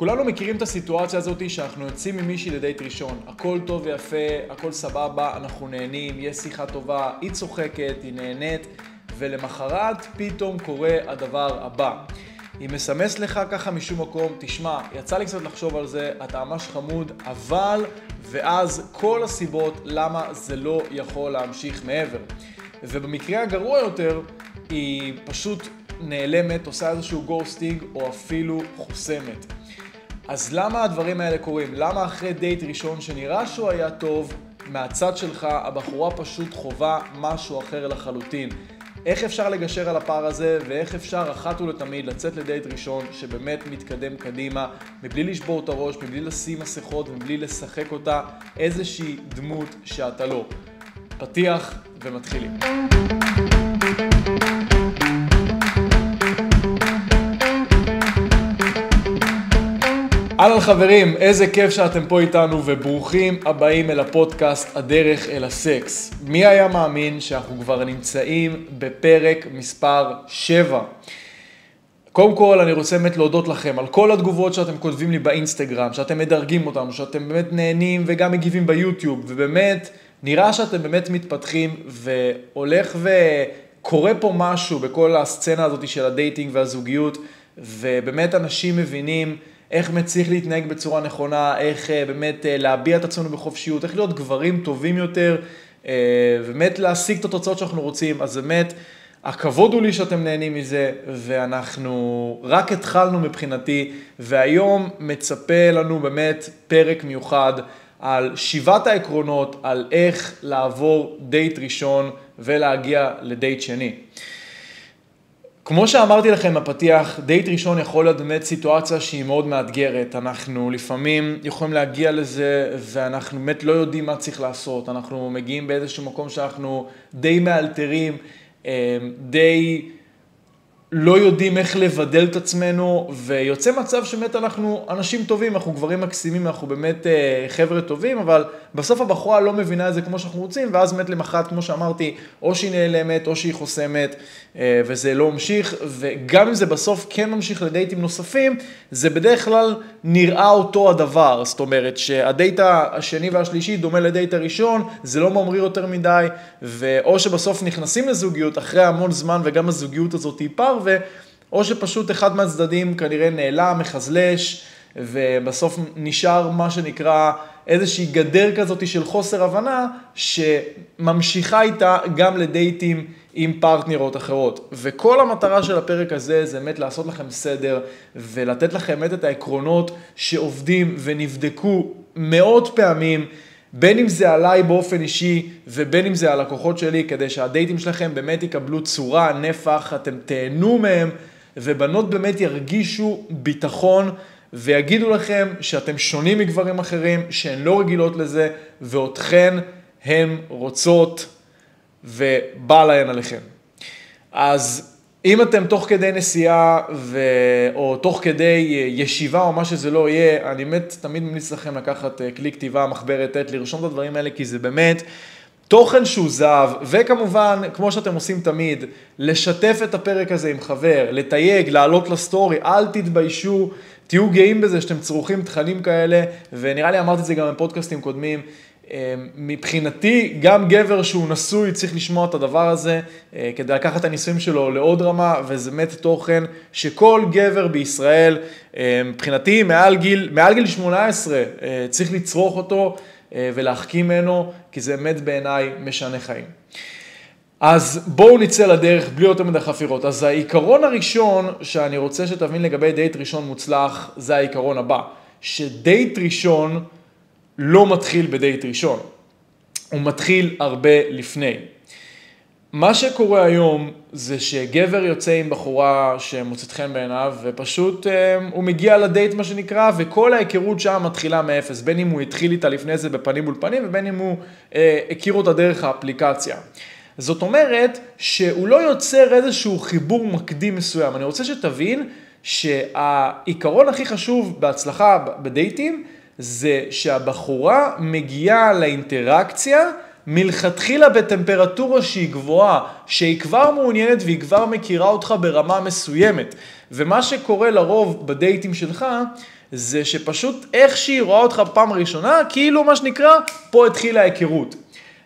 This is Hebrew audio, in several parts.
כולנו מכירים את הסיטואציה הזאת שאנחנו יוצאים ממישהי לדייט ראשון. הכל טוב ויפה, הכל סבבה, אנחנו נהנים, יש שיחה טובה, היא צוחקת, היא נהנית, ולמחרת פתאום קורה הדבר הבא. היא מסמס לך ככה משום מקום, תשמע, יצא לי קצת לחשוב על זה, אתה ממש חמוד, אבל, ואז כל הסיבות למה זה לא יכול להמשיך מעבר. ובמקרה הגרוע יותר, היא פשוט נעלמת, עושה איזשהו גוסטינג, או אפילו חוסמת. אז למה הדברים האלה קורים? למה אחרי דייט ראשון שנראה שהוא היה טוב, מהצד שלך הבחורה פשוט חובה משהו אחר לחלוטין? איך אפשר לגשר על הפער הזה, ואיך אפשר אחת ולתמיד לצאת לדייט ראשון שבאמת מתקדם קדימה, מבלי לשבור את הראש, מבלי לשים מסכות ומבלי לשחק אותה איזושהי דמות שאתה לא. פתיח ומתחילים. אהלן חברים, איזה כיף שאתם פה איתנו וברוכים הבאים אל הפודקאסט הדרך אל הסקס. מי היה מאמין שאנחנו כבר נמצאים בפרק מספר 7? קודם כל אני רוצה באמת להודות לכם על כל התגובות שאתם כותבים לי באינסטגרם, שאתם מדרגים אותנו, שאתם באמת נהנים וגם מגיבים ביוטיוב, ובאמת נראה שאתם באמת מתפתחים והולך וקורה פה משהו בכל הסצנה הזאת של הדייטינג והזוגיות, ובאמת אנשים מבינים איך צריך להתנהג בצורה נכונה, איך באמת להביע את עצמנו בחופשיות, איך להיות גברים טובים יותר, באמת להשיג את התוצאות שאנחנו רוצים. אז באמת, הכבוד הוא לי שאתם נהנים מזה, ואנחנו רק התחלנו מבחינתי, והיום מצפה לנו באמת פרק מיוחד על 7 העקרונות, על איך לעבור דייט ראשון ולהגיע לדייט שני. כמו שאמרתי לכם בפתיח, דייט ראשון יכול להיות באמת סיטואציה שהיא מאוד מאתגרת. אנחנו לפעמים יכולים להגיע לזה ואנחנו באמת לא יודעים מה צריך לעשות. אנחנו מגיעים באיזשהו מקום שאנחנו די מאלתרים, די לא יודעים איך לבדל את עצמנו, ויוצא מצב שבאמת אנחנו אנשים טובים, אנחנו גברים מקסימים, אנחנו באמת חבר'ה טובים, אבל בסוף הבחורה לא מבינה את זה כמו שאנחנו רוצים, ואז באמת למחרת, כמו שאמרתי, או שהיא נעלמת, או שהיא חוסמת, וזה לא ממשיך, וגם אם זה בסוף כן ממשיך לדייטים נוספים, זה בדרך כלל נראה אותו הדבר, זאת אומרת שהדייט השני והשלישי דומה לדייט הראשון, זה לא ממריר יותר מדי, או שבסוף נכנסים לזוגיות אחרי המון זמן, וגם הזוגיות הזאת תיפר, או שפשוט אחד מהצדדים כנראה נעלם, מחזלש, ובסוף נשאר מה שנקרא איזושהי גדר כזאת של חוסר הבנה, שממשיכה איתה גם לדייטים עם פרטנרות אחרות. וכל המטרה של הפרק הזה זה באמת לעשות לכם סדר, ולתת לכם באמת את העקרונות שעובדים ונבדקו מאות פעמים, בין אם זה עליי באופן אישי, ובין אם זה על לקוחות שלי, כדי שהדייטים שלכם באמת יקבלו צורה, נפח, אתם תהנו מהם, ובנות באמת ירגישו ביטחון, ויגידו לכם שאתם שונים מגברים אחרים, שהן לא רגילות לזה, ואותכן הן רוצות, ובא להן עליכם. אז אם אתם תוך כדי נסיעה, או תוך כדי ישיבה או מה שזה לא יהיה, אני באמת תמיד ממליץ לכם לקחת כלי כתיבה, מחברת עט, לרשום את הדברים האלה, כי זה באמת תוכן שהוא זהב, וכמובן, כמו שאתם עושים תמיד, לשתף את הפרק הזה עם חבר, לתייג, לעלות לסטורי, אל תתביישו, תהיו גאים בזה שאתם צורכים תכנים כאלה, ונראה לי אמרתי את זה גם בפודקאסטים קודמים, מבחינתי, גם גבר שהוא נשוי צריך לשמוע את הדבר הזה, כדי לקחת את הניסויים שלו לעוד רמה, וזה באמת תוכן שכל גבר בישראל, מבחינתי, מעל גיל 18, צריך לצרוך אותו ולהחכים ממנו, כי זה באמת בעיניי משנה חיים. אז בואו נצא לדרך בלי יותר מדי חפירות. אז העיקרון הראשון שאני רוצה שתבין לגבי דייט ראשון מוצלח, זה העיקרון הבא, שדייט ראשון לא מתחיל בדייט ראשון, הוא מתחיל הרבה לפני. מה שקורה היום זה שגבר יוצא עם בחורה שמוצאת חן בעיניו, ופשוט הוא מגיע לדייט מה שנקרא, וכל ההיכרות שם מתחילה מאפס, בין אם הוא התחיל איתה לפני זה בפנים מול פנים, ובין אם הוא הכיר אותה דרך האפליקציה. זאת אומרת שהוא לא יוצר איזשהו חיבור מקדים מסוים. אני רוצה שתבין שהעיקרון הכי חשוב בהצלחה בדייטים, זה שהבחורה מגיעה לאינטראקציה מלכתחילה בטמפרטורה שהיא גבוהה, שהיא כבר מעוניינת והיא כבר מכירה אותך ברמה מסוימת. ומה שקורה לרוב בדייטים שלך, זה שפשוט איך שהיא רואה אותך בפעם הראשונה, כאילו מה שנקרא, פה התחילה ההיכרות.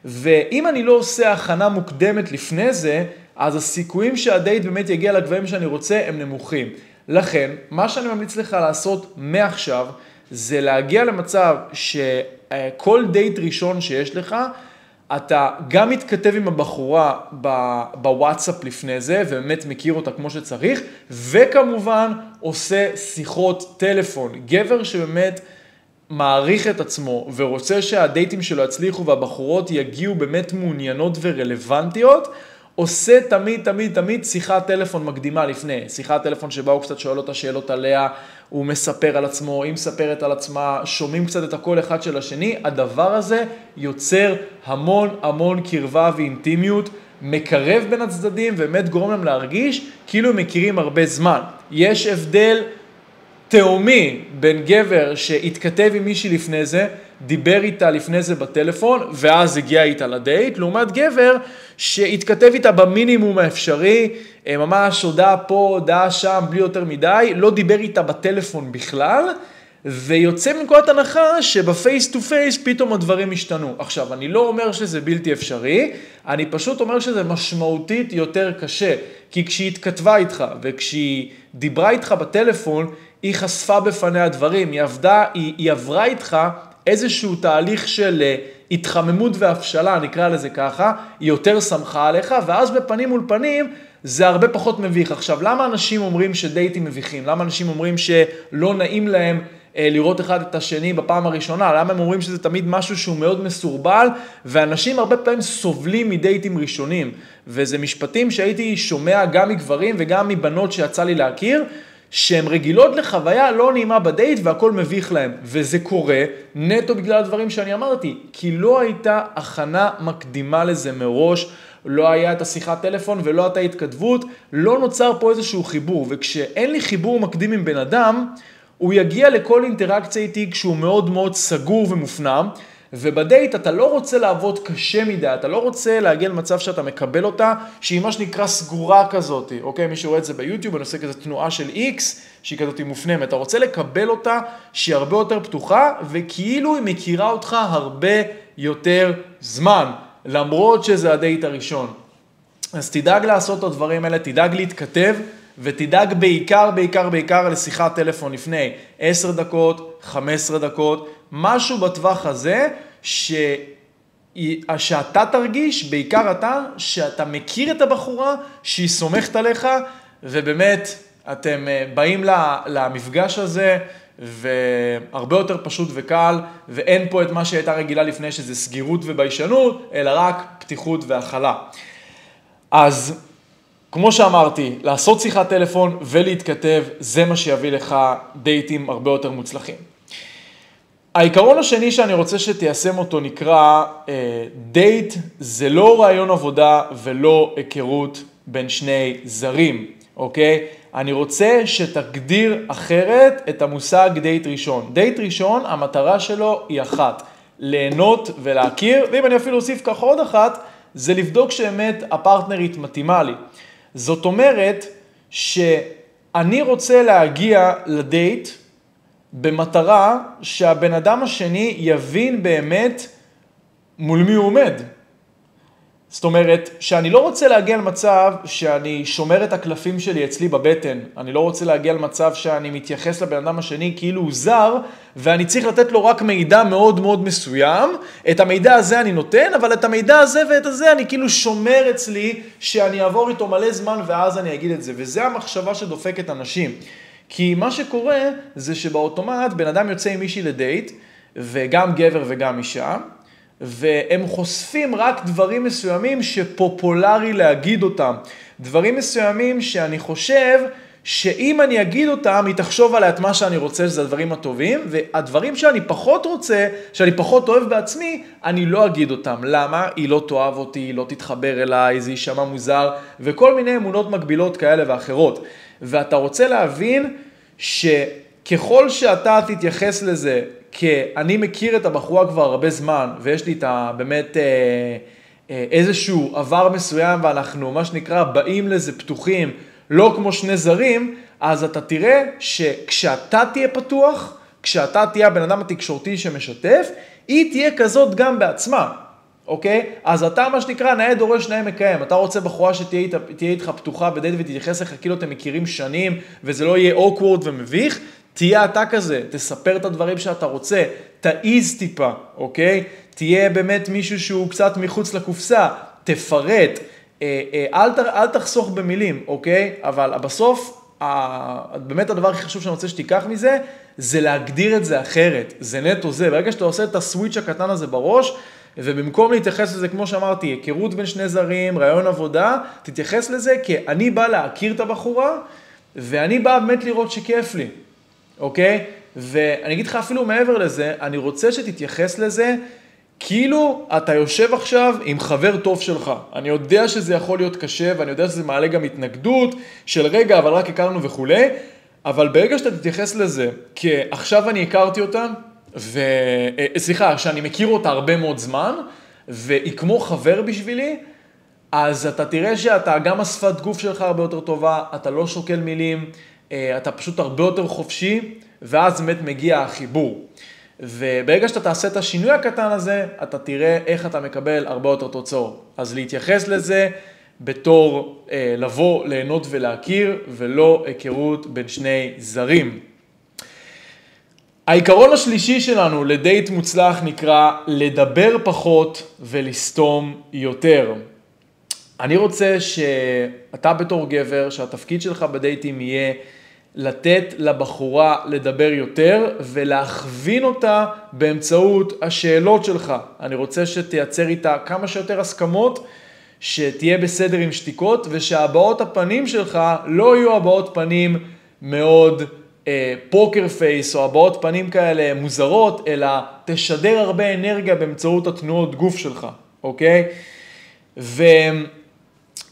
ואם אני לא עושה הכנה מוקדמת לפני זה, אז הסיכויים שהדייט באמת יגיע לגבהים שאני רוצה הם נמוכים. לכן, מה שאני ממליץ לך לעשות מעכשיו, זה להגיע למצב שכל דייט ראשון שיש לך, אתה גם מתכתב עם הבחורה בוואטסאפ לפני זה, ובאמת מכיר אותה כמו שצריך, וכמובן עושה שיחות טלפון. גבר שבאמת מעריך את עצמו ורוצה שהדייטים שלו יצליחו והבחורות יגיעו באמת מעוניינות ורלוונטיות, עושה תמיד שיחת טלפון מקדימה לפני. שיחת טלפון שבה הוא קצת שואל אותה שאלות עליה, הוא מספר על עצמו, היא מספרת על עצמה, שומעים קצת את הקול אחד של השני. הדבר הזה יוצר המון קרבה ואינטימיות, מקרב בין הצדדים ובאמת גורם להם להרגיש כאילו הם מכירים הרבה זמן. יש הבדל תאומי בין גבר שהתכתב עם מישהי לפני זה, דיבר איתה לפני זה בטלפון, ואז הגיע איתה לדייט, לעומת גבר שהתכתב איתה במינימום האפשרי, ממש הודעה פה, הודעה שם, בלי יותר מדי, לא דיבר איתה בטלפון בכלל, ויוצא מנקודת הנחה שבפייס טו פייס פתאום הדברים השתנו. עכשיו, אני לא אומר שזה בלתי אפשרי, אני פשוט אומר שזה משמעותית יותר קשה, כי כשהיא התכתבה איתך וכשהיא דיברה איתך בטלפון, היא חשפה בפניה דברים, היא עברה איתך איזשהו תהליך של התחממות והפשלה, נקרא לזה ככה, היא יותר שמחה עליך, ואז בפנים מול פנים זה הרבה פחות מביך. עכשיו, למה אנשים אומרים שדייטים מביכים? למה אנשים אומרים שלא נעים להם לראות אחד את השני בפעם הראשונה? למה הם אומרים שזה תמיד משהו שהוא מאוד מסורבל, ואנשים הרבה פעמים סובלים מדייטים ראשונים, וזה משפטים שהייתי שומע גם מגברים וגם מבנות שיצא לי להכיר, שהן רגילות לחוויה לא נעימה בדייט והכל מביך להם. וזה קורה נטו בגלל הדברים שאני אמרתי, כי לא הייתה הכנה מקדימה לזה מראש, לא היה את השיחת טלפון ולא הייתה התכתבות, לא נוצר פה איזשהו חיבור. וכשאין לי חיבור מקדים עם בן אדם, הוא יגיע לכל אינטראקציה איתי כשהוא מאוד סגור ומופנם, ובדייט אתה לא רוצה לעבוד קשה מדי, אתה לא רוצה להגיע למצב שאתה מקבל אותה, שהיא מה שנקרא סגורה כזאת, אוקיי? מי שרואה את זה ביוטיוב, אני עושה כזה תנועה של X, שהיא כזאת מופנמת, אתה רוצה לקבל אותה שהיא הרבה יותר פתוחה, וכאילו היא מכירה אותך הרבה יותר זמן, למרות שזה הדייט הראשון. אז תדאג לעשות את הדברים האלה, תדאג להתכתב, ותדאג בעיקר לשיחת טלפון לפני 10 דקות, 15 דקות, משהו בטווח הזה שאתה תרגיש, בעיקר אתה, שאתה מכיר את הבחורה, שהיא סומכת עליך, ובאמת אתם באים למפגש הזה, והרבה יותר פשוט וקל, ואין פה את מה שהייתה רגילה לפני, שזה סגירות וביישנות, אלא רק פתיחות והכלה. אז כמו שאמרתי, לעשות שיחת טלפון ולהתכתב, זה מה שיביא לך דייטים הרבה יותר מוצלחים. העיקרון השני שאני רוצה שתיישם אותו נקרא, דייט זה לא רעיון עבודה ולא היכרות בין שני זרים, אוקיי? אני רוצה שתגדיר אחרת את המושג דייט ראשון. דייט ראשון, המטרה שלו היא אחת, ליהנות ולהכיר, ואם אני אפילו אוסיף ככה עוד אחת, זה לבדוק שבאמת הפרטנרית מתאימה לי. זאת אומרת שאני רוצה להגיע לדייט במטרה שהבן אדם השני יבין באמת מול מי הוא עומד. זאת אומרת שאני לא רוצה להגיע למצב שאני שומר את הקלפים שלי אצלי בבטן. אני לא רוצה להגיע למצב שאני מתייחס לבן אדם השני כאילו הוא זר, ואני צריך לתת לו רק מידע מאוד מסוים. את המידע הזה אני נותן, אבל את המידע הזה ואת הזה אני כאילו שומר אצלי, שאני אעבור איתו מלא זמן ואז אני אגיד את זה. וזה המחשבה שדופקת אנשים. כי מה שקורה זה שבאוטומט בן אדם יוצא עם מישהי לדייט, וגם גבר וגם אישה, והם חושפים רק דברים מסוימים שפופולרי להגיד אותם. דברים מסוימים שאני חושב שאם אני אגיד אותם, היא תחשוב עליה את מה שאני רוצה, שזה הדברים הטובים, והדברים שאני פחות רוצה, שאני פחות אוהב בעצמי, אני לא אגיד אותם. למה? היא לא תאהב אותי, היא לא תתחבר אליי, זה יישמע מוזר, וכל מיני אמונות מקבילות כאלה ואחרות. ואתה רוצה להבין שככל שאתה תתייחס לזה, כי אני מכיר את הבחורה כבר הרבה זמן, ויש לי את באמת איזשהו עבר מסוים, ואנחנו מה שנקרא באים לזה פתוחים, לא כמו שני זרים, אז אתה תראה שכשאתה תהיה פתוח, כשאתה תהיה הבן אדם התקשורתי שמשתף, היא תהיה כזאת גם בעצמה, אוקיי? אז אתה מה שנקרא נאה דורש נאה מקיים, אתה רוצה בחורה שתהיה איתך פתוחה בדייט ותתייחס לך כאילו אתם מכירים שנים, וזה לא יהיה awkward ומביך, תהיה אתה כזה, תספר את הדברים שאתה רוצה, תעיז טיפה, אוקיי? תהיה באמת מישהו שהוא קצת מחוץ לקופסה, תפרט, אל תחסוך במילים, אוקיי? אבל בסוף, באמת הדבר הכי חשוב שאני רוצה שתיקח מזה, זה להגדיר את זה אחרת, זה נטו זה, ברגע שאתה עושה את הסוויץ' הקטן הזה בראש, ובמקום להתייחס לזה, כמו שאמרתי, היכרות בין שני זרים, רעיון עבודה, תתייחס לזה כי אני בא להכיר את הבחורה, ואני בא באמת לראות שכיף לי, אוקיי? ואני אגיד לך אפילו מעבר לזה, אני רוצה שתתייחס לזה, כאילו אתה יושב עכשיו עם חבר טוב שלך. אני יודע שזה יכול להיות קשה, ואני יודע שזה מעלה גם התנגדות של רגע, אבל רק הכרנו וכו'. אבל ברגע שאתה תתייחס לזה, כי עכשיו אני הכרתי אותה, סליחה, שאני מכיר אותה הרבה מאוד זמן, והיא כמו חבר בשבילי, אז אתה תראה שאתה גם השפת גוף שלך הרבה יותר טובה, אתה לא שוקל מילים, אתה פשוט הרבה יותר חופשי, ואז באמת מגיע החיבור. וברגע שאתה תעשה את השינוי הקטן הזה, אתה תראה איך אתה מקבל הרבה יותר תוצאות. אז להתייחס לזה בתור לבוא, ליהנות ולהכיר, ולא היכרות בין שני זרים. העיקרון השלישי שלנו לדייט מוצלח נקרא לדבר פחות ולסתום יותר. אני רוצה שאתה בתור גבר, שהתפקיד שלך בדייטים יהיה לתת לבחורה לדבר יותר ולהכווין אותה באמצעות השאלות שלך. אני רוצה שתייצר איתה כמה שיותר הסכמות, שתהיה בסדר עם שתיקות, ושהבעות הפנים שלך לא יהיו הבעות פנים מאוד פוקר פייס, או הבעות פנים כאלה מוזרות, אלא תשדר הרבה אנרגיה באמצעות התנועות גוף שלך, אוקיי?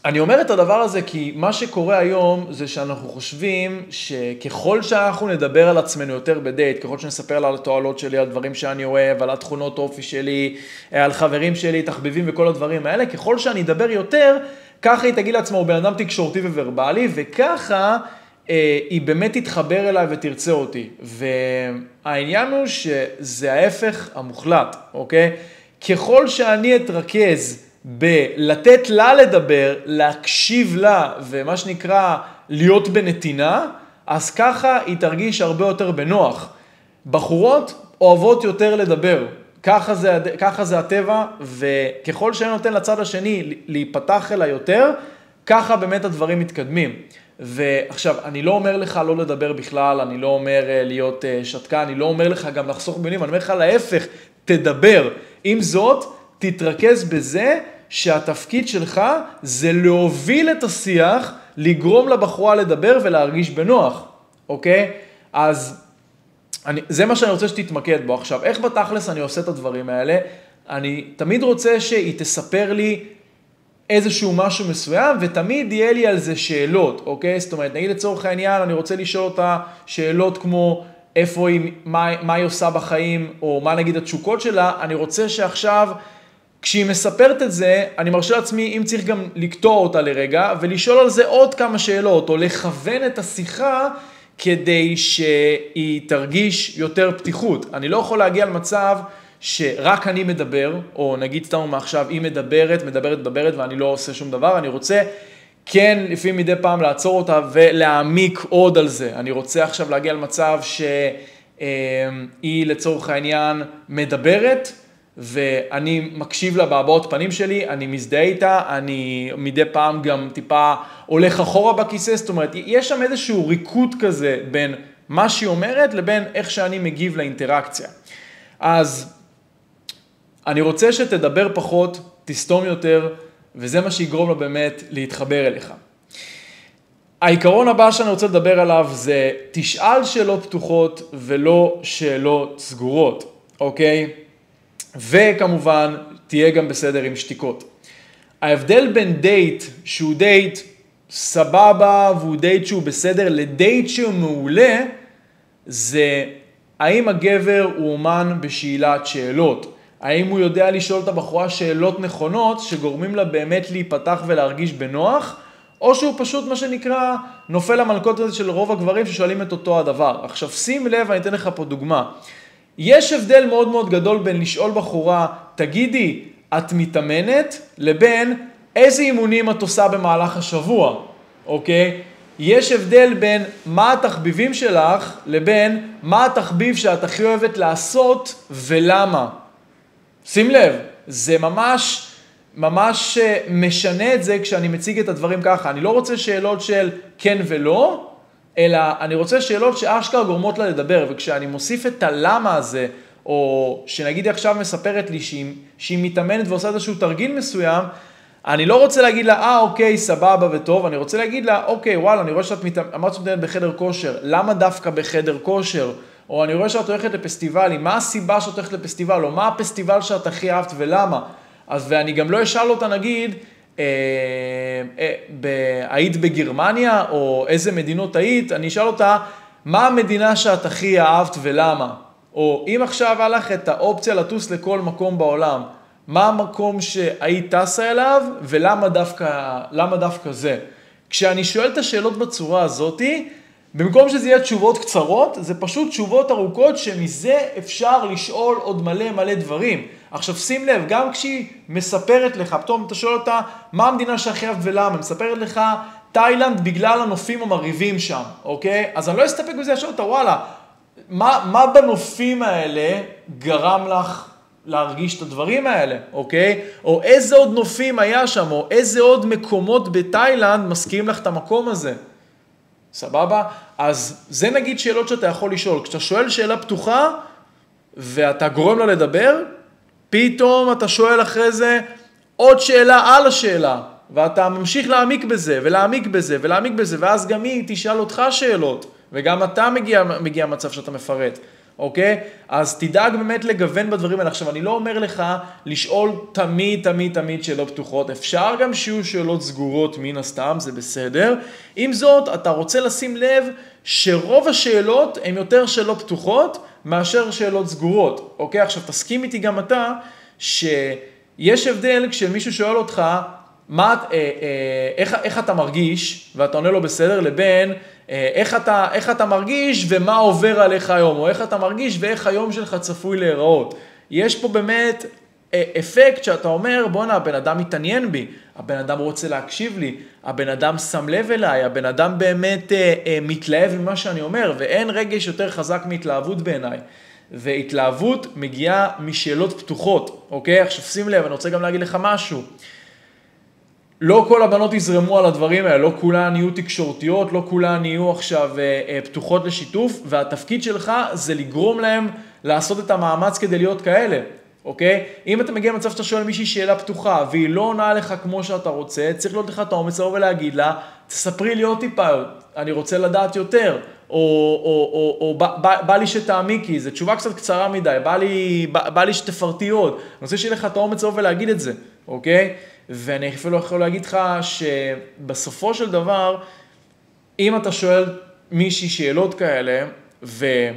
אני אומר את הדבר הזה כי מה שקורה היום זה שאנחנו חושבים שככל שאנחנו נדבר על עצמנו יותר בדייט, ככל שנספר על התועלות שלי, על דברים שאני אוהב, על התכונות אופי שלי, על חברים שלי, תחביבים וכל הדברים האלה, ככל שאני אדבר יותר, ככה היא תגיד לעצמה, הוא בן אדם תקשורתי וורבלי, וככה היא באמת תתחבר אליי ותרצה אותי. והעניין הוא שזה ההפך המוחלט, אוקיי? ככל שאני אתרכז בלתת לה לדבר, להקשיב לה, ומה שנקרא להיות בנתינה, אז ככה היא תרגיש הרבה יותר בנוח. בחורות אוהבות יותר לדבר, ככה זה הטבע, וככל שאני נותן לצד השני להיפתח אליי יותר, ככה באמת הדברים מתקדמים. ועכשיו, אני לא אומר לך לא לדבר בכלל, אני לא אומר להיות שתקה, אני לא אומר לך גם לחסוך מילים, אני אומר לך להפך, תדבר. עם זאת, תתרכז בזה שהתפקיד שלך זה להוביל את השיח, לגרום לבחורה לדבר ולהרגיש בנוח, אוקיי? אז זה מה שאני רוצה שתתמקד בו. עכשיו, איך בתכלס אני עושה את הדברים האלה? אני תמיד רוצה שהיא תספר לי איזשהו משהו מסוים, ותמיד יהיה לי על זה שאלות, אוקיי? זאת אומרת, נגיד לצורך העניין, אני רוצה לשאול אותה שאלות כמו איפה היא, מה היא עושה בחיים, או מה נגיד התשוקות שלה, אני רוצה שעכשיו, כשהיא מספרת את זה, אני מרשה לעצמי, אם צריך גם לקטוע אותה לרגע, ולשאול על זה עוד כמה שאלות, או לכוון את השיחה, כדי שהיא תרגיש יותר פתיחות. אני לא יכול להגיע למצב שרק אני מדבר, או נגיד סתם מעכשיו, היא מדברת, ואני לא עושה שום דבר, אני רוצה כן, לפעמים מדי פעם לעצור אותה ולהעמיק עוד על זה. אני רוצה עכשיו להגיע למצב שהיא לצורך העניין מדברת, ואני מקשיב לה בהבעות פנים שלי, אני מזדהה איתה, אני מדי פעם גם טיפה הולך אחורה בכיסא, זאת אומרת, יש שם איזשהו ריקוד כזה בין מה שהיא אומרת לבין איך שאני מגיב לאינטראקציה. אז אני רוצה שתדבר פחות, תסתום יותר, וזה מה שיגרום לה באמת להתחבר אליך. העיקרון הבא שאני רוצה לדבר עליו זה תשאל שאלות פתוחות ולא שאלות סגורות, אוקיי? וכמובן תהיה גם בסדר עם שתיקות. ההבדל בין דייט שהוא דייט סבבה והוא דייט שהוא בסדר לדייט שהוא מעולה, זה האם הגבר הוא אומן בשאלת שאלות. האם הוא יודע לשאול את הבחורה שאלות נכונות שגורמים לה באמת להיפתח ולהרגיש בנוח, או שהוא פשוט מה שנקרא נופל למלכות הזה של רוב הגברים ששואלים את אותו הדבר. עכשיו שים לב, אני אתן לך פה דוגמה. יש הבדל מאוד מאוד גדול בין לשאול בחורה, תגידי, את מתאמנת? לבין איזה אימונים את עושה במהלך השבוע, אוקיי? יש הבדל בין מה התחביבים שלך לבין מה התחביב שאת הכי אוהבת לעשות ולמה. שים לב, זה ממש משנה את זה כשאני מציג את הדברים ככה. אני לא רוצה שאלות של כן ולא, אלא אני רוצה שאלות שאשכרה גורמות לה לדבר, וכשאני מוסיף את הלמה הזה, או שנגיד עכשיו מספרת לי שהיא מתאמנת ועושה איזשהו תרגיל מסוים, אני לא רוצה להגיד לה, אוקיי, סבבה וטוב, אני רוצה להגיד לה, אוקיי, וואלה, אני רואה שאת אמרת מתאמנת בחדר כושר, למה דווקא בחדר כושר? או אני רואה שאת הולכת לפסטיבלים, מה הסיבה שאת הולכת לפסטיבל, או מה הפסטיבל שאת הכי אהבת ולמה? ואני גם לא אשאל אותה, נגיד, היית בגרמניה, או איזה מדינות היית, אני אשאל אותה, מה המדינה שאת הכי אהבת ולמה? או אם עכשיו היה לך את האופציה לטוס לכל מקום בעולם, מה המקום שהיית טסה אליו, ולמה דווקא זה? כשאני שואל את השאלות בצורה הזאת, במקום שזה יהיה תשובות קצרות, זה פשוט תשובות ארוכות שמזה אפשר לשאול עוד מלא דברים. עכשיו שים לב, גם כשהיא מספרת לך, פתאום אתה שואל אותה, מה המדינה שהכי אהבת ולמה? מספרת לך, תאילנד בגלל הנופים המריבים שם, אוקיי? אז אני לא אסתפק בזה, אשאל אותה, וואלה, מה בנופים האלה גרם לך להרגיש את הדברים האלה, אוקיי? או איזה עוד נופים היה שם, או איזה עוד מקומות בתאילנד מזכירים לך את המקום הזה. סבבה? אז זה נגיד שאלות שאתה יכול לשאול. כשאתה שואל שאלה פתוחה, ואתה גורם לה לדבר, פתאום אתה שואל אחרי זה עוד שאלה על השאלה, ואתה ממשיך להעמיק בזה, ולהעמיק בזה, ולהעמיק בזה, ואז גם היא תשאל אותך שאלות, וגם אתה מגיע מצב שאתה מפרט. אוקיי? אז תדאג באמת לגוון בדברים האלה. עכשיו, אני לא אומר לך לשאול תמיד שאלות פתוחות. אפשר גם שיהיו שאלות סגורות מן הסתם, זה בסדר. עם זאת, אתה רוצה לשים לב שרוב השאלות הן יותר שאלות פתוחות מאשר שאלות סגורות. אוקיי? עכשיו, תסכים איתי גם אתה שיש הבדל כשמישהו שואל אותך איך אתה מרגיש, ואתה עונה לו בסדר, לבין איך אתה מרגיש ומה עובר עליך היום, או איך אתה מרגיש ואיך היום שלך צפוי להיראות. יש פה באמת אפקט שאתה אומר, בוא'נה, הבן אדם מתעניין בי, הבן אדם רוצה להקשיב לי, הבן אדם שם לב אליי, הבן אדם באמת מתלהב ממה שאני אומר, ואין רגש יותר חזק מהתלהבות בעיניי. והתלהבות מגיעה משאלות פתוחות, אוקיי? עכשיו שים לב, אני רוצה גם להגיד לך משהו. לא כל הבנות יזרמו על הדברים האלה, לא כולן נהיו תקשורתיות, לא כולן נהיו עכשיו פתוחות לשיתוף, והתפקיד שלך זה לגרום להם לעשות את המאמץ כדי להיות כאלה, אוקיי? אם אתה מגיע למצב שאתה שואל מישהי שאלה פתוחה, והיא לא עונה לך כמו שאתה רוצה, צריך להיות לך את האומץ לבוא ולהגיד לה, תספרי לי עוד טיפה, אני רוצה לדעת יותר, או בא לי שתעמיקי, זו תשובה קצת קצרה מדי, בא לי שתפרטי עוד, אני רוצה שיהיה לך את האומץ לבוא ולהגיד את זה, אוקיי? ואני אפילו יכול להגיד לך שבסופו של דבר, אם אתה שואל מישהי שאלות כאלה, והיא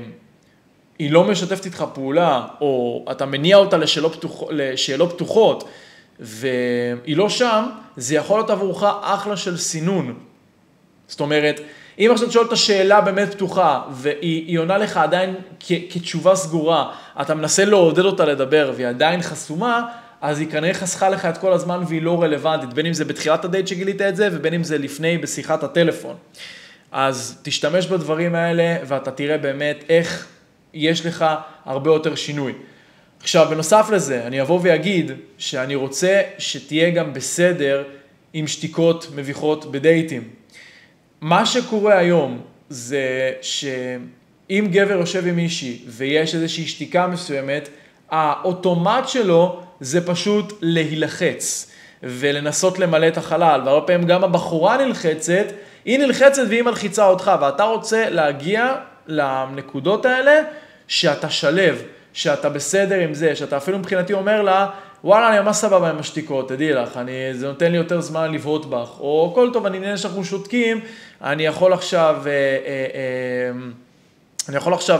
לא משתפת איתך פעולה, או אתה מניע אותה לשאלות פתוחות, והיא לא שם, זה יכול להיות עבורך אחלה של סינון. זאת אומרת, אם עכשיו שואל את השאלה באמת פתוחה, והיא עונה לך עדיין כתשובה סגורה, אתה מנסה לעודד אותה לדבר, והיא עדיין חסומה, אז היא כנראה חסכה לך את כל הזמן והיא לא רלוונטית, בין אם זה בתחילת הדייט שגילית את זה, ובין אם זה לפני בשיחת הטלפון. אז תשתמש בדברים האלה, ואתה תראה באמת איך יש לך הרבה יותר שינוי. עכשיו, בנוסף לזה, אני אבוא ואגיד שאני רוצה שתהיה גם בסדר עם שתיקות מביכות בדייטים. מה שקורה היום זה שאם גבר יושב עם מישהי ויש איזושהי שתיקה מסוימת, האוטומט שלו זה פשוט להילחץ ולנסות למלא את החלל, והרבה פעמים גם הבחורה נלחצת, היא נלחצת והיא מלחיצה אותך, ואתה רוצה להגיע לנקודות האלה שאתה שלב, שאתה בסדר עם זה, שאתה אפילו מבחינתי אומר לה, וואלה, אני ממש סבבה עם השתיקות, תדעי לך, זה נותן לי יותר זמן לבהות בך, או כל טוב, אני נהנה שאנחנו שותקים, אני יכול עכשיו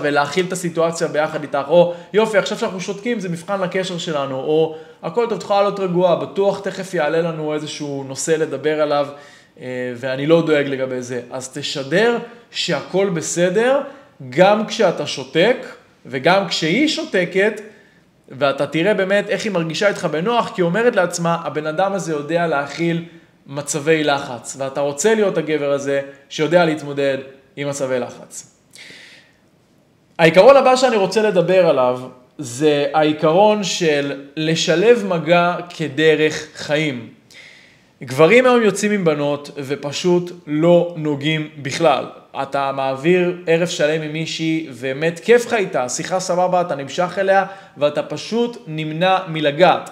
להכיל את הסיטואציה ביחד איתך, או יופי, עכשיו שאנחנו שותקים, זה מבחן לקשר שלנו, או הכל טוב, תוכל להיות רגועה, בטוח תכף יעלה לנו איזשהו נושא לדבר עליו, ואני לא דואג לגבי זה. אז תשדר שהכל בסדר, גם כשאתה שותק, וגם כשהיא שותקת, ואתה תראה באמת איך היא מרגישה איתך בנוח, כי היא אומרת לעצמה, הבן אדם הזה יודע להכיל מצבי לחץ, ואתה רוצה להיות הגבר הזה שיודע להתמודד עם מצבי לחץ. העיקרון הבא שאני רוצה לדבר עליו, זה העיקרון של לשלב מגע כדרך חיים. גברים היום יוצאים עם בנות ופשוט לא נוגעים בכלל. אתה מעביר ערב שלם עם מישהי ובאמת כיף לך איתה, שיחה סבבה, אתה נמשך אליה ואתה פשוט נמנע מלגעת.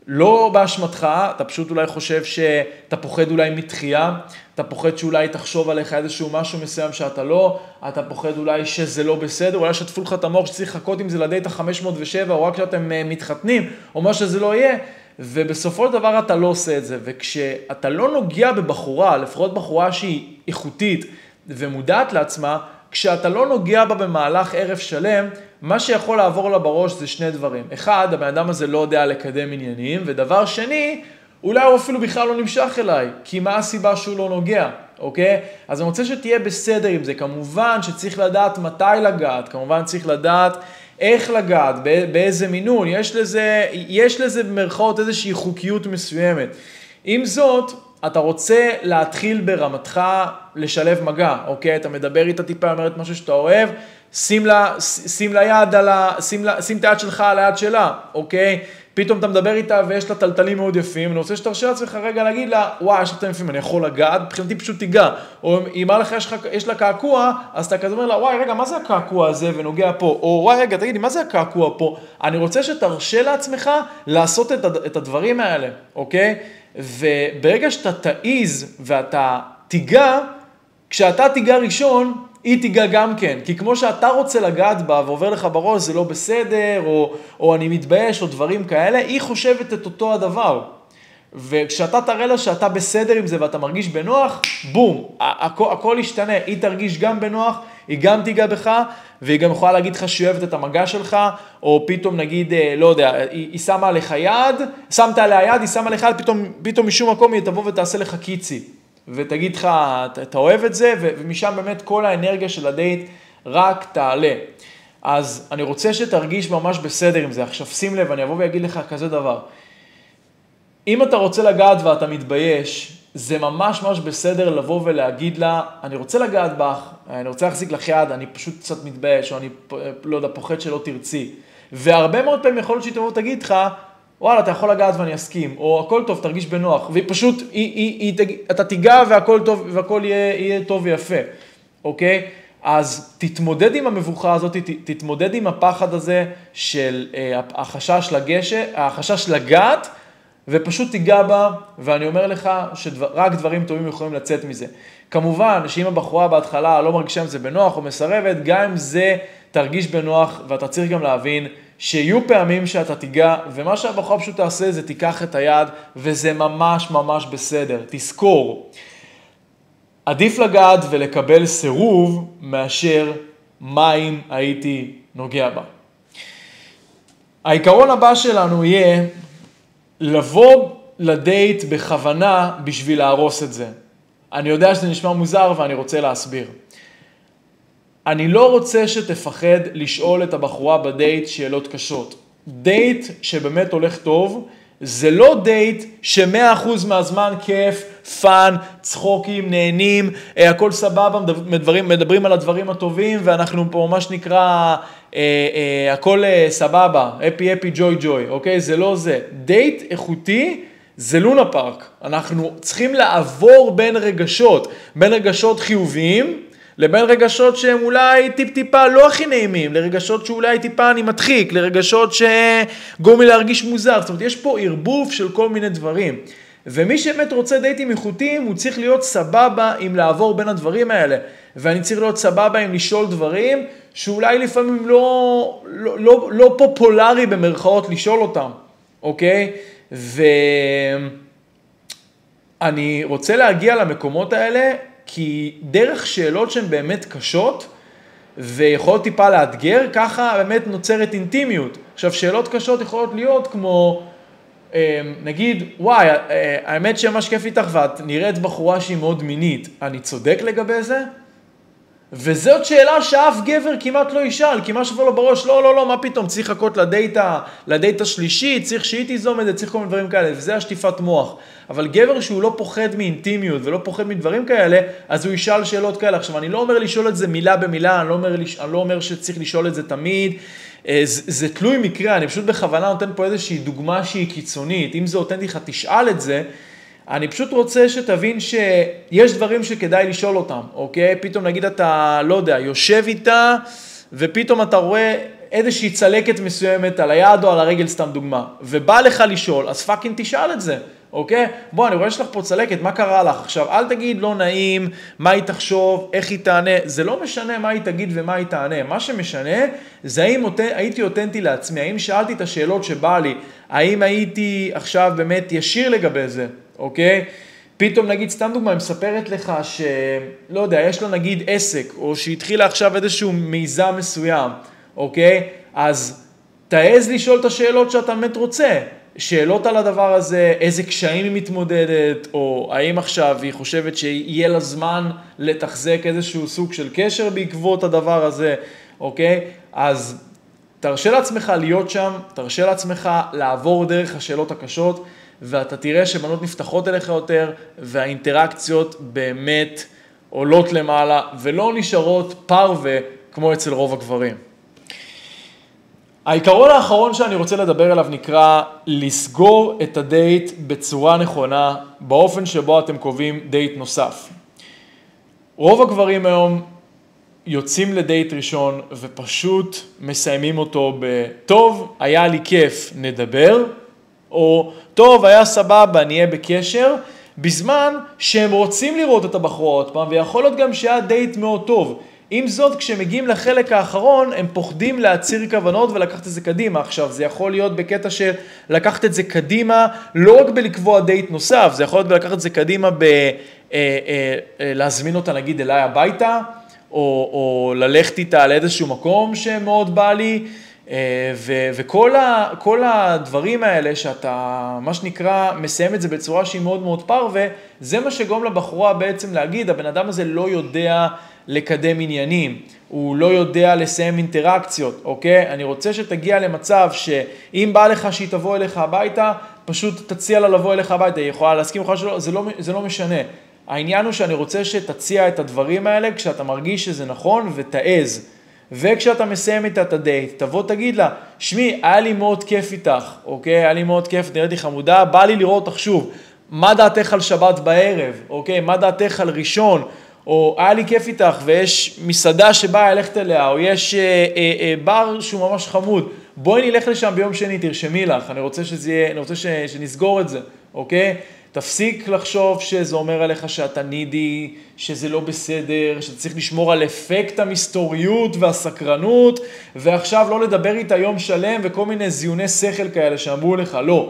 לא באשמתך, אתה פשוט אולי חושב שאתה פוחד אולי מתחייה, אתה פוחד שאולי תחשוב עליך איזשהו משהו מסוים שאתה לא, אתה פוחד אולי שזה לא בסדר, אולי שתפו לך את המוח שצריך לחכות עם זה לדייט ה-507, או רק כשאתם מתחתנים, או מה שזה לא יהיה, ובסופו של דבר אתה לא עושה את זה, וכשאתה לא נוגע בבחורה, לפחות בחורה שהיא איכותית ומודעת לעצמה, כשאתה לא נוגע בה במהלך ערב שלם, מה שיכול לעבור לה בראש זה שני דברים. אחד, הבן אדם הזה לא יודע לקדם עניינים, ודבר שני, אולי הוא אפילו בכלל לא נמשך אליי, כי מה הסיבה שהוא לא נוגע, אוקיי? אז אני רוצה שתהיה בסדר עם זה. כמובן שצריך לדעת מתי לגעת, כמובן צריך לדעת איך לגעת, באיזה מינון, יש לזה במרכאות איזושהי חוקיות מסוימת. עם זאת, אתה רוצה להתחיל ברמתך לשלב מגע, אוקיי? אתה מדבר איתה טיפה, אומרת משהו שאתה אוהב, שים את היד שלך על היד שלה, אוקיי? פתאום אתה מדבר איתה ויש לה טלטלים מאוד יפים, אני רוצה שתרשה לעצמך רגע להגיד לה, וואי, יש לך טלטלים יפים, אני יכול לגעת, מבחינתי פשוט תיגע. או אם אמר לך, יש לה קעקוע, אז אתה כזה אומר לה, וואי, רגע, מה זה הקעקוע הזה ונוגע פה? או וואי, רגע, תגידי, מה זה הקעקוע פה? אני רוצה שתרשה לעצמך לעשות את הדברים האלה, אוקיי? וברגע שאתה תעיז ואתה תיגע, כשאתה תיגע ראשון, היא תיגע גם כן, כי כמו שאתה רוצה לגעת בה ועובר לך בראש, זה לא בסדר, או אני מתבייש, או דברים כאלה, היא חושבת את אותו הדבר. וכשאתה תראה לה שאתה בסדר עם זה ואתה מרגיש בנוח, בום, הכל ישתנה, היא תרגיש גם בנוח, היא גם תיגע בך, והיא גם יכולה להגיד לך שהיא אוהבת את המגע שלך, או פתאום נגיד, לא יודע, היא שמה עליך יד, שמת עליה יד, היא שמה עליך יד, פתאום משום מקום היא תבוא ותעשה לך קיצי. ותגיד לך, אתה אוהב את זה, ומשם באמת כל האנרגיה של הדייט רק תעלה. אז אני רוצה שתרגיש ממש בסדר עם זה. עכשיו שים לב, אני אבוא ויגיד לך כזה דבר. אם אתה רוצה לגעת ואתה מתבייש, זה ממש ממש בסדר לבוא ולהגיד לה, אני רוצה לגעת בך, אני רוצה להחזיק לך יד, אני פשוט קצת מתבייש, או אני לא יודע, פוחד שלא תרצי. והרבה מאוד פעמים יכול להיות שהיא תבוא ותגיד לך, וואלה, אתה יכול לגעת ואני אסכים, או הכל טוב, תרגיש בנוח, ופשוט אתה תיגע והכל טוב, והכל יהיה טוב ויפה, אוקיי? אז תתמודד עם המבוכה הזאת, תתמודד עם הפחד הזה של החשש לגעת, ופשוט תיגע בה, ואני אומר לך שרק דברים טובים יכולים לצאת מזה. כמובן, שאם הבחורה בהתחלה לא מרגישה עם זה בנוח או מסרבת, גם אם זה תרגיש בנוח, ואתה צריך גם להבין שיהיו פעמים שאתה תיגע, ומה שהבחורה פשוט תעשה זה תיקח את היד, וזה ממש ממש בסדר. תזכור, עדיף לגעת ולקבל סירוב, מאשר מים הייתי נוגע בה. העיקרון הבא שלנו יהיה, לבוא לדייט בכוונה בשביל להרוס את זה. אני יודע שזה נשמע מוזר ואני רוצה להסביר. אני לא רוצה שתפחד לשאול את הבחורה בדייט שאלות קשות. דייט שבאמת הולך טוב, זה לא דייט ש100% מהזמן כיף, פן, צחוקים, נהנים, הכל סבבה, מדברים על הדברים הטובים, ואנחנו פה ממש נקרא הכל סבבה, happy, joy, אוקיי? זה לא זה. דייט איכותי זה לונה פארק. אנחנו צריכים לעבור בין רגשות חיוביים, לבין רגשות שהם אולי טיפה לא הכי נעימים, לרגשות שאולי טיפה אני מדחיק, לרגשות שגורם לי להרגיש מוזר. זאת אומרת, יש פה ערבוב של כל מיני דברים. ומי שבאמת רוצה דייטים איכותיים, הוא צריך להיות סבבה עם לעבור בין הדברים האלה. ואני צריך להיות סבבה עם לשאול דברים, שאולי לפעמים לא פופולרי במרכאות לשאול אותם. אוקיי? ואני רוצה להגיע למקומות האלה, כי דרך שאלות שהן באמת קשות, ויכולות טיפה לאתגר, ככה באמת נוצרת אינטימיות. עכשיו, שאלות קשות יכולות להיות כמו, נגיד, וואי, האמת שממש כיף איתך ואת נראית בחורה שהיא מאוד מינית, אני צודק לגבי זה? וזאת שאלה שאף גבר כמעט לא ישאל, כי מה שבר לו בראש, לא, מה פתאום, צריך לחכות לדייט השלישי, צריך שהיא תיזום את זה, צריך כל מיני דברים כאלה, וזה השטיפת מוח. אבל גבר שהוא לא פוחד מאינטימיות ולא פוחד מדברים כאלה, אז הוא ישאל שאלות כאלה. עכשיו, אני לא אומר לשאול את זה מילה במילה, אני לא אומר שצריך לשאול את זה תמיד, זה תלוי מקרה, אני פשוט בכוונה נותן פה איזושהי דוגמה שהיא קיצונית, אם זה אותנטי לך, תשאל את זה, אני פשוט רוצה שתבין שיש דברים שכדאי לשאול אותם, אוקיי? פתאום נגיד אתה, לא יודע, יושב איתה, ופתאום אתה רואה איזושהי צלקת מסוימת על היד או על הרגל, סתם דוגמה, ובא לך לשאול, אז פאקינג תשאל את זה, אוקיי? בוא, אני רואה שלך פה צלקת, מה קרה לך? עכשיו, אל תגיד לא נעים, מה היא תחשוב, איך היא תענה, זה לא משנה מה היא תגיד ומה היא תענה, מה שמשנה זה האם הייתי אותנטי לעצמי, האם שאלתי את השאלות שבא לי, האם הייתי עכשיו באמת ישיר לגבי זה, אוקיי? פתאום נגיד, סתם דוגמה, היא מספרת לך שלא יודע, יש לה נגיד עסק, או שהתחילה עכשיו איזשהו מיזם מסוים, אוקיי? אז תעז לשאול את השאלות שאתה באמת רוצה. שאלות על הדבר הזה, איזה קשיים היא מתמודדת, או האם עכשיו היא חושבת שיהיה לה זמן לתחזק איזשהו סוג של קשר בעקבות הדבר הזה, אוקיי? אז תרשה לעצמך להיות שם, תרשה לעצמך לעבור דרך השאלות הקשות, ואתה תראה שבנות נפתחות אליך יותר, והאינטראקציות באמת עולות למעלה, ולא נשארות פרווה כמו אצל רוב הגברים. העיקרון האחרון שאני רוצה לדבר עליו נקרא לסגור את הדייט בצורה נכונה, באופן שבו אתם קובעים דייט נוסף. רוב הגברים היום יוצאים לדייט ראשון ופשוט מסיימים אותו בטוב, היה לי כיף, נדבר, או טוב, היה סבבה, נהיה בקשר, בזמן שהם רוצים לראות את הבחורה עוד פעם, ויכול להיות גם שהיה דייט מאוד טוב. עם זאת, כשמגיעים לחלק האחרון, הם פוחדים להציר כוונות ולקחת את זה קדימה. עכשיו, זה יכול להיות בקטע של לקחת את זה קדימה, לא רק בלקבוע דייט נוסף, זה יכול להיות בלקחת את זה קדימה להזמין אותה, נגיד, אליי הביתה, או ללכת איתה לאיזשהו מקום שמאוד בא לי, וכל הדברים האלה שאתה, מה שנקרא, מסיים את זה בצורה שהיא מאוד מאוד פרווה, זה מה שגורם לבחורה בעצם להגיד, הבן אדם הזה לא יודע לקדם עניינים, הוא לא יודע לסיים אינטראקציות, אוקיי? אני רוצה שתגיע למצב שאם בא לך שהיא תבוא אליך הביתה, פשוט תציע לה לבוא אליך הביתה, היא יכולה להסכים לך שלא, זה לא משנה. העניין הוא שאני רוצה שתציע את הדברים האלה כשאתה מרגיש שזה נכון ותעז. וכשאתה מסיים איתה את הדייט, תבוא תגיד לה, שמי, היה לי מאוד כיף איתך, אוקיי? היה לי מאוד כיף, נראיתי חמודה, בא לי לראות אותך שוב. מה דעתך על שבת בערב, אוקיי? מה דעתך על ראשון? או היה לי כיף איתך ויש מסעדה שבאה ללכת אליה, או יש בר שהוא ממש חמוד. בואי נלך לשם ביום שני, תרשמי לך, אני רוצה שנסגור את זה, אוקיי? תפסיק לחשוב שזה אומר עליך שאתה נידי, שזה לא בסדר, שאתה צריך לשמור על אפקט המסתוריות והסקרנות, ועכשיו לא לדבר איתה יום שלם וכל מיני זיוני שכל כאלה שאמרו לך, לא.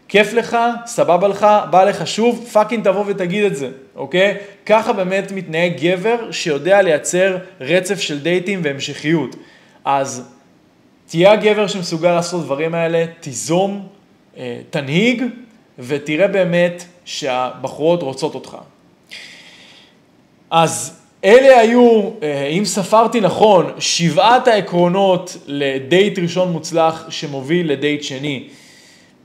כיף לך, סבבה לך, בא לך שוב, פאקינג תבוא ותגיד את זה, אוקיי? ככה באמת מתנהג גבר שיודע לייצר רצף של דייטים והמשכיות. אז תהיה הגבר שמסוגל לעשות דברים האלה, תיזום, תנהיג, ותראה באמת שהבחורות רוצות אותך. אז אלה היו, אם ספרתי נכון, 7 העקרונות לדייט ראשון מוצלח שמוביל לדייט שני.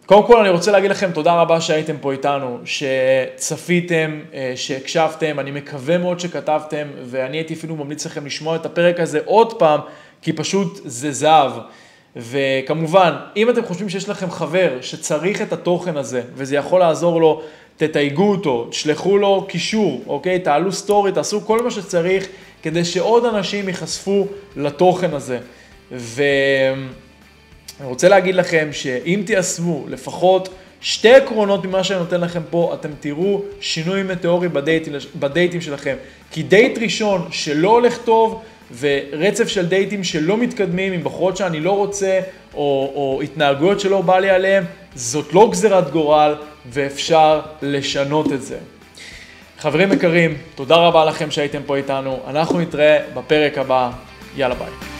קודם כל אני רוצה להגיד לכם תודה רבה שהייתם פה איתנו, שצפיתם, שהקשבתם, אני מקווה מאוד שכתבתם, ואני הייתי אפילו ממליץ לכם לשמוע את הפרק הזה עוד פעם, כי פשוט זה זהב. וכמובן, אם אתם חושבים שיש לכם חבר שצריך את התוכן הזה, וזה יכול לעזור לו, תתייגו אותו, תשלחו לו קישור, אוקיי? תעלו סטורי, תעשו כל מה שצריך, כדי שעוד אנשים ייחשפו לתוכן הזה. אני רוצה להגיד לכם שאם תיישמו לפחות 2 עקרונות ממה שאני נותן לכם פה, אתם תראו שינוי מטאורי בדייטים שלכם. כי דייט ראשון שלא הולך טוב, ורצף של דייטים שלא מתקדמים עם בחורות שאני לא רוצה, או התנהגויות שלא בא לי עליהם, זאת לא גזירת גורל, ואפשר לשנות את זה. חברים יקרים, תודה רבה לכם שהייתם פה איתנו. אנחנו נתראה בפרק הבא. יאללה ביי.